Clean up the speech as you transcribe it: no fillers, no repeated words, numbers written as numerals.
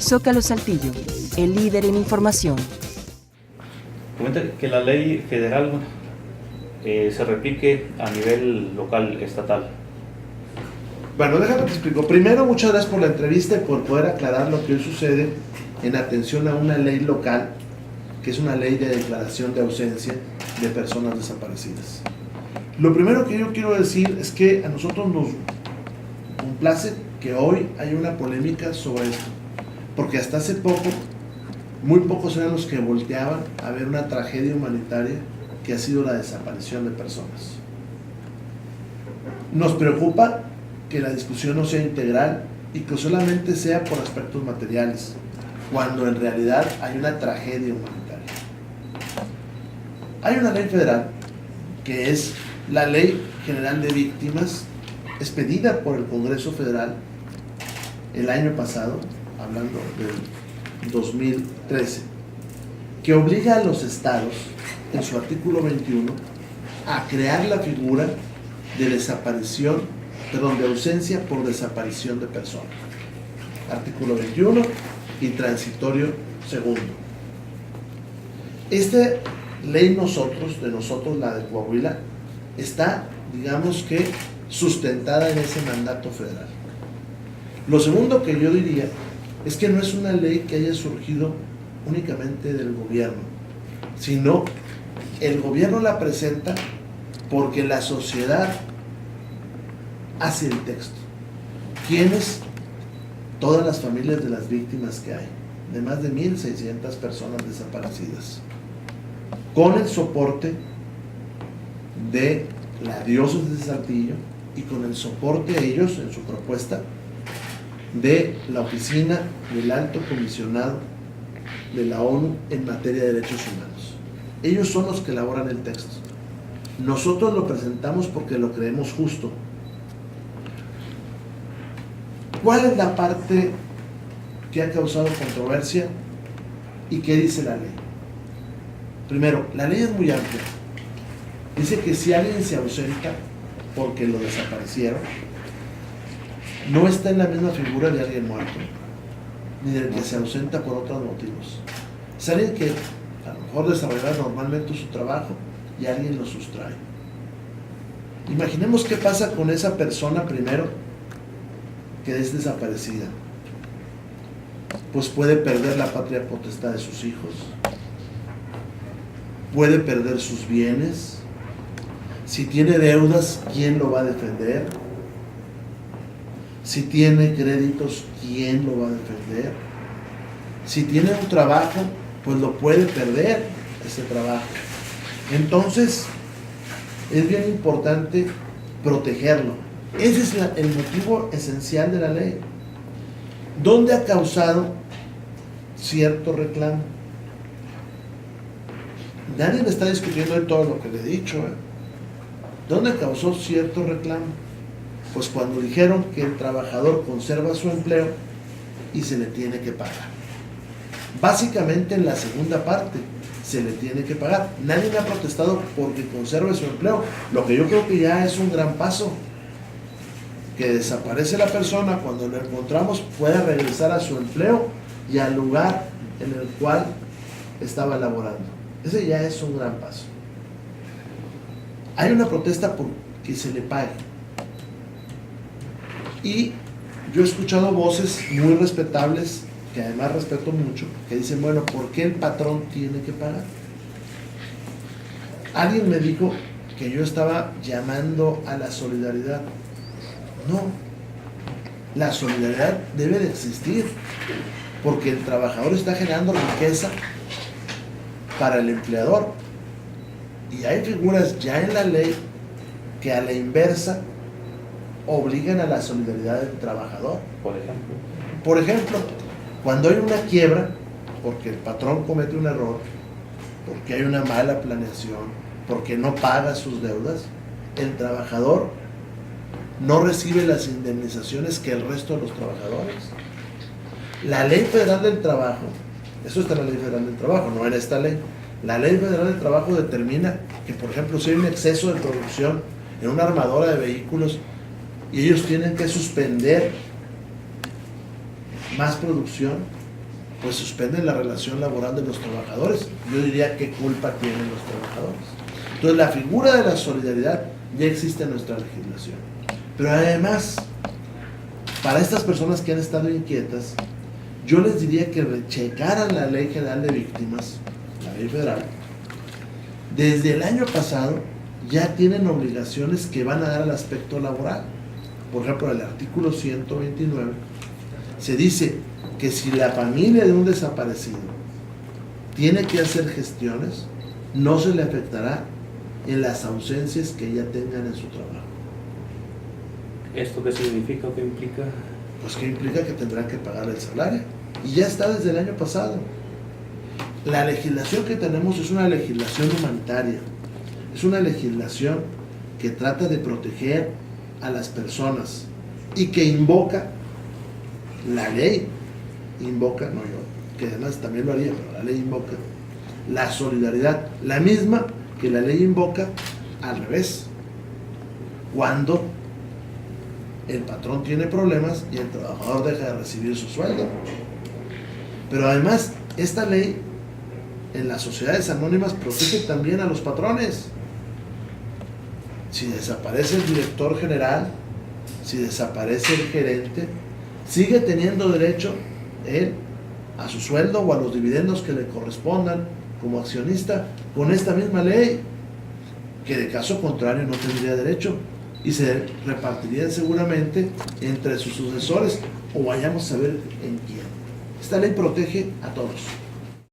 Zócalo Saltillo, el líder en información. Comenta que la ley federal se replique a nivel local, estatal. Bueno, déjame te explico. Primero, muchas gracias por la entrevista y por poder aclarar lo que hoy sucede en atención a una ley local, que es una ley de declaración de ausencia de personas desaparecidas. Lo primero que yo quiero decir es que a nosotros nos complace que hoy haya una polémica sobre esto, porque hasta hace poco, muy pocos eran los que volteaban a ver una tragedia humanitaria que ha sido la desaparición de personas. Nos preocupa que la discusión no sea integral y que solamente sea por aspectos materiales, cuando en realidad hay una tragedia humanitaria. Hay una ley federal que es la Ley General de Víctimas, expedida por el Congreso Federal el año pasado, hablando del 2013, que obliga a los estados, en su artículo 21, a crear la figura de de ausencia por desaparición de personas. Artículo 21 y transitorio segundo. Esta ley de nosotros, la de Coahuila, está, digamos que, sustentada en ese mandato federal. Lo segundo que yo diría es que no es una ley que haya surgido únicamente del gobierno, sino el gobierno la presenta porque la sociedad hace el texto. ¿Quiénes? Todas las familias de las víctimas que hay, de más de 1,600 personas desaparecidas, con el soporte de la diócesis de Saltillo y con el soporte a ellos en su propuesta de la Oficina del Alto Comisionado de la ONU en materia de derechos humanos. Ellos son los que elaboran el texto. Nosotros lo presentamos porque lo creemos justo. ¿Cuál es la parte que ha causado controversia y qué dice la ley? Primero, la ley es muy amplia. Dice que si alguien se ausenta porque lo desaparecieron, no está en la misma figura de alguien muerto, ni del que se ausenta por otros motivos. Es alguien que a lo mejor desarrolla normalmente su trabajo y alguien lo sustrae. Imaginemos qué pasa con esa persona primero que es desaparecida. Pues puede perder la patria potestad de sus hijos, puede perder sus bienes. Si tiene deudas, ¿quién lo va a defender? Si tiene créditos, ¿quién lo va a defender? Si tiene un trabajo, pues lo puede perder ese trabajo. Entonces, es bien importante protegerlo. Ese es el motivo esencial de la ley. ¿Dónde ha causado cierto reclamo? Nadie me está discutiendo de todo lo que le he dicho. ¿Dónde causó cierto reclamo? Pues cuando dijeron que el trabajador conserva su empleo y se le tiene que pagar. Básicamente en la segunda parte se le tiene que pagar. Nadie me ha protestado porque conserve su empleo. Lo que yo creo que ya es un gran paso. Que desaparece la persona, cuando lo encontramos pueda regresar a su empleo y al lugar en el cual estaba laborando. Ese ya es un gran paso. Hay una protesta por que se le pague. Y yo he escuchado voces muy respetables, que además respeto mucho, que dicen, bueno, ¿por qué el patrón tiene que pagar? Alguien me dijo que yo estaba llamando a la solidaridad. No, la solidaridad debe de existir, porque el trabajador está generando riqueza para el empleador. Y hay figuras ya en la ley que a la inversa obligan a la solidaridad del trabajador. Por ejemplo, cuando hay una quiebra, porque el patrón comete un error, porque hay una mala planeación, porque no paga sus deudas, el trabajador no recibe las indemnizaciones que el resto de los trabajadores. La Ley Federal del Trabajo, eso está en la Ley Federal del Trabajo, no en esta ley. La Ley Federal del Trabajo determina que, por ejemplo, si hay un exceso de producción en una armadora de vehículos y ellos tienen que suspender más producción, pues suspenden la relación laboral de los trabajadores. Yo diría, ¿qué culpa tienen los trabajadores? Entonces, la figura de la solidaridad ya existe en nuestra legislación. Pero además, para estas personas que han estado inquietas, yo les diría que rechecaran la Ley General de Víctimas, la ley federal. Desde el año pasado ya tienen obligaciones que van a dar al aspecto laboral. Por ejemplo, en el artículo 129 se dice que si la familia de un desaparecido tiene que hacer gestiones, no se le afectará en las ausencias que ella tengan en su trabajo. ¿Esto qué significa o qué implica? Pues que implica que tendrán que pagar el salario. Y ya está desde el año pasado. La legislación que tenemos es una legislación humanitaria. Es una legislación que trata de proteger a las personas y que invoca la ley. Invoca, no yo, que además también lo haría, pero la ley invoca la solidaridad, la misma que la ley invoca al revés. Cuando el patrón tiene problemas y el trabajador deja de recibir su sueldo. Pero además, esta ley en las sociedades anónimas protege también a los patrones. Si desaparece el director general, si desaparece el gerente, sigue teniendo derecho él a su sueldo o a los dividendos que le correspondan como accionista con esta misma ley, que de caso contrario no tendría derecho y se repartirían seguramente entre sus sucesores o vayamos a ver en quién. Esta ley protege a todos.